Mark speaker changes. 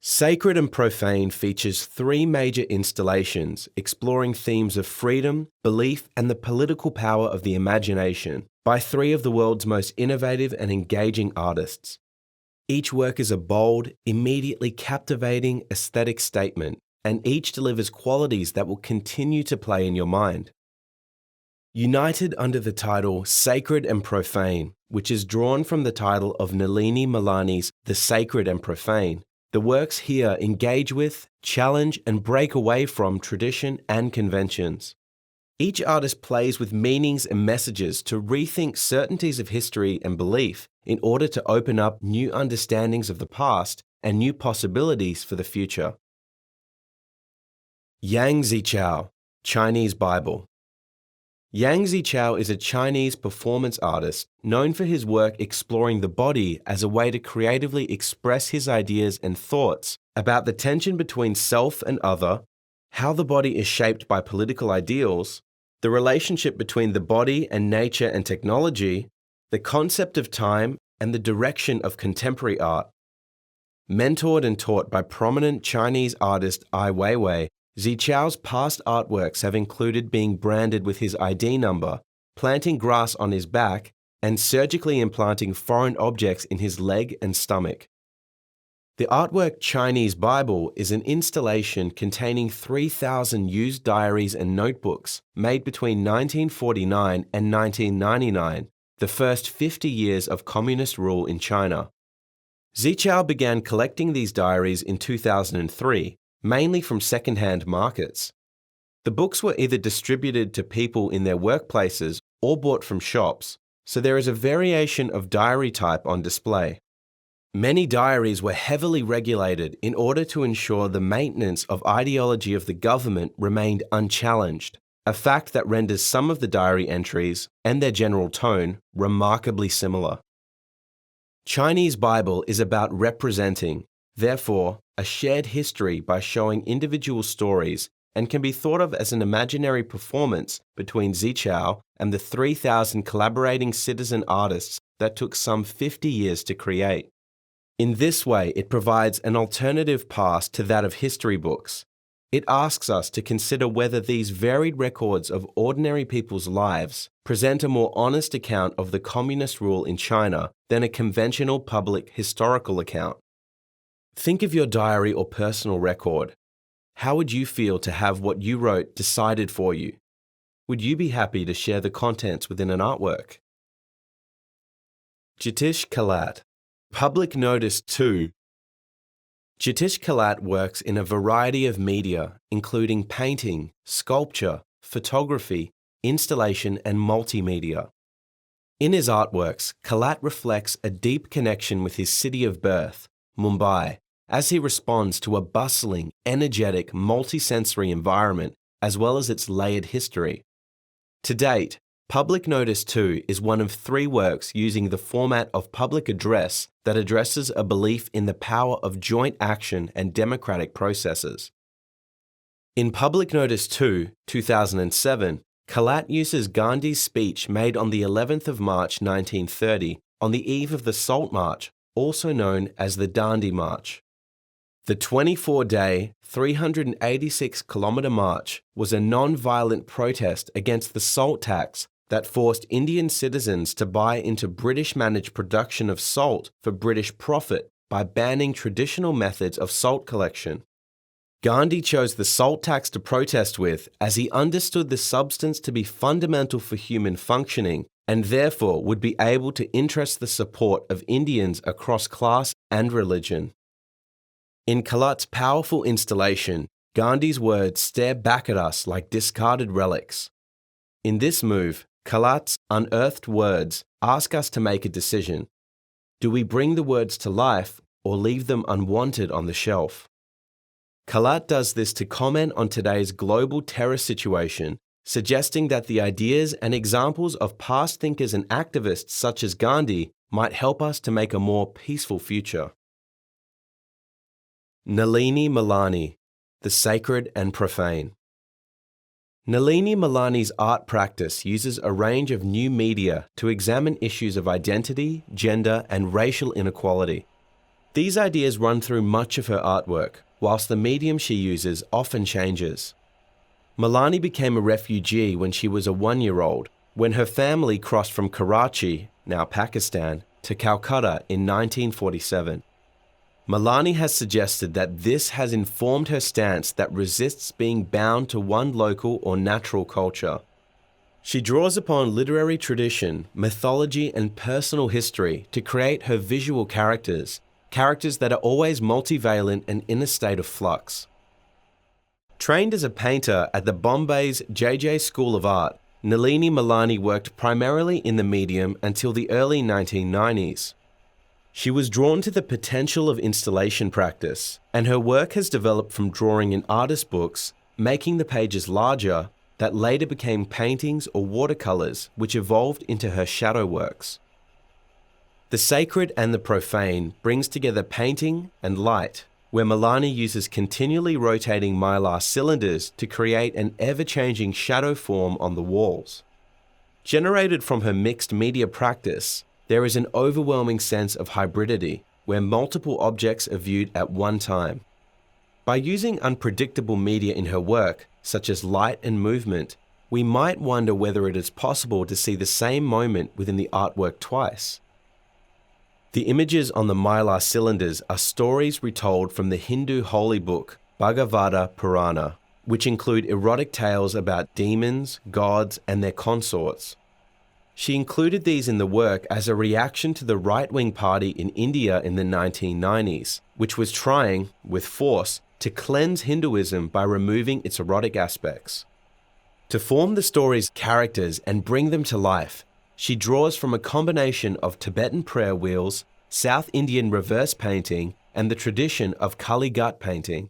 Speaker 1: Sacred and Profane features three major installations exploring themes of freedom, belief, and the political power of the imagination by three of the world's most innovative and engaging artists. Each work is a bold, immediately captivating aesthetic statement, and each delivers qualities that will continue to play in your mind. United under the title Sacred and Profane, which is drawn from the title of Nalini Malani's The Sacred and Profane, the works here engage with, challenge, and break away from tradition and conventions. Each artist plays with meanings and messages to rethink certainties of history and belief in order to open up new understandings of the past and new possibilities for the future. Yang Zhichao, Chinese Bible. Yang Zhichao is a Chinese performance artist known for his work exploring the body as a way to creatively express his ideas and thoughts about the tension between self and other, how the body is shaped by political ideals, the relationship between the body and nature and technology, the concept of time, and the direction of contemporary art. Mentored and taught by prominent Chinese artist Ai Weiwei, Zhichao's past artworks have included being branded with his ID number, planting grass on his back, and surgically implanting foreign objects in his leg and stomach. The artwork Chinese Bible is an installation containing 3,000 used diaries and notebooks made between 1949 and 1999, the first 50 years of communist rule in China. Zhichao began collecting these diaries in 2003, mainly from second-hand markets. The books were either distributed to people in their workplaces or bought from shops, so there is a variation of diary type on display. Many diaries were heavily regulated in order to ensure the maintenance of ideology of the government remained unchallenged, a fact that renders some of the diary entries and their general tone remarkably similar. Chinese Bible is about representing, therefore, a shared history by showing individual stories and can be thought of as an imaginary performance between Zhichao and the 3,000 collaborating citizen artists that took some 50 years to create. In this way, it provides an alternative path to that of history books. It asks us to consider whether these varied records of ordinary people's lives present a more honest account of the communist rule in China than a conventional public historical account. Think of your diary or personal record. How would you feel to have what you wrote decided for you? Would you be happy to share the contents within an artwork? Jitish Kallat. Public Notice 2. Jitish Kallat works in a variety of media, including painting, sculpture, photography, installation, and multimedia. In his artworks, Kallat reflects a deep connection with his city of birth, Mumbai, as he responds to a bustling, energetic, multisensory environment as well as its layered history. To date, Public Notice 2 is one of 3 works using the format of public address that addresses a belief in the power of joint action and democratic processes. In Public Notice 2, 2007, Kallat uses Gandhi's speech made on the 11th of March 1930 on the eve of the Salt March, also known as the Dandi March. The 24-day, 386-kilometre march was a non-violent protest against the salt tax that forced Indian citizens to buy into British-managed production of salt for British profit by banning traditional methods of salt collection. Gandhi chose the salt tax to protest with as he understood the substance to be fundamental for human functioning and therefore would be able to interest the support of Indians across class and religion. In Kallat's powerful installation, Gandhi's words stare back at us like discarded relics. In this move, Kallat's unearthed words ask us to make a decision. Do we bring the words to life or leave them unwanted on the shelf? Kallat does this to comment on today's global terror situation, suggesting that the ideas and examples of past thinkers and activists such as Gandhi might help us to make a more peaceful future. Nalini Malani, The Sacred and Profane. Nalini Malani's art practice uses a range of new media to examine issues of identity, gender, and racial inequality. These ideas run through much of her artwork, whilst the medium she uses often changes. Malani became a refugee when she was a 1-year-old, when her family crossed from Karachi, now Pakistan, to Calcutta in 1947. Malani has suggested that this has informed her stance that resists being bound to one local or natural culture. She draws upon literary tradition, mythology, and personal history to create her visual characters that are always multivalent and in a state of flux. Trained as a painter at the Bombay's JJ School of Art, Nalini Malani worked primarily in the medium until the early 1990s. She was drawn to the potential of installation practice, and her work has developed from drawing in artist books, making the pages larger, that later became paintings or watercolors, which evolved into her shadow works. The sacred and the profane brings together painting and light, where Malani uses continually rotating mylar cylinders to create an ever-changing shadow form on the walls. Generated from her mixed media practice, there is an overwhelming sense of hybridity, where multiple objects are viewed at one time. By using unpredictable media in her work, such as light and movement, we might wonder whether it is possible to see the same moment within the artwork twice. The images on the mylar cylinders are stories retold from the Hindu holy book Bhagavata Purana, which include erotic tales about demons, gods, and their consorts. She included these in the work as a reaction to the right-wing party in India in the 1990s, which was trying, with force, to cleanse Hinduism by removing its erotic aspects. To form the story's characters and bring them to life, she draws from a combination of Tibetan prayer wheels, South Indian reverse painting, and the tradition of Kallat painting.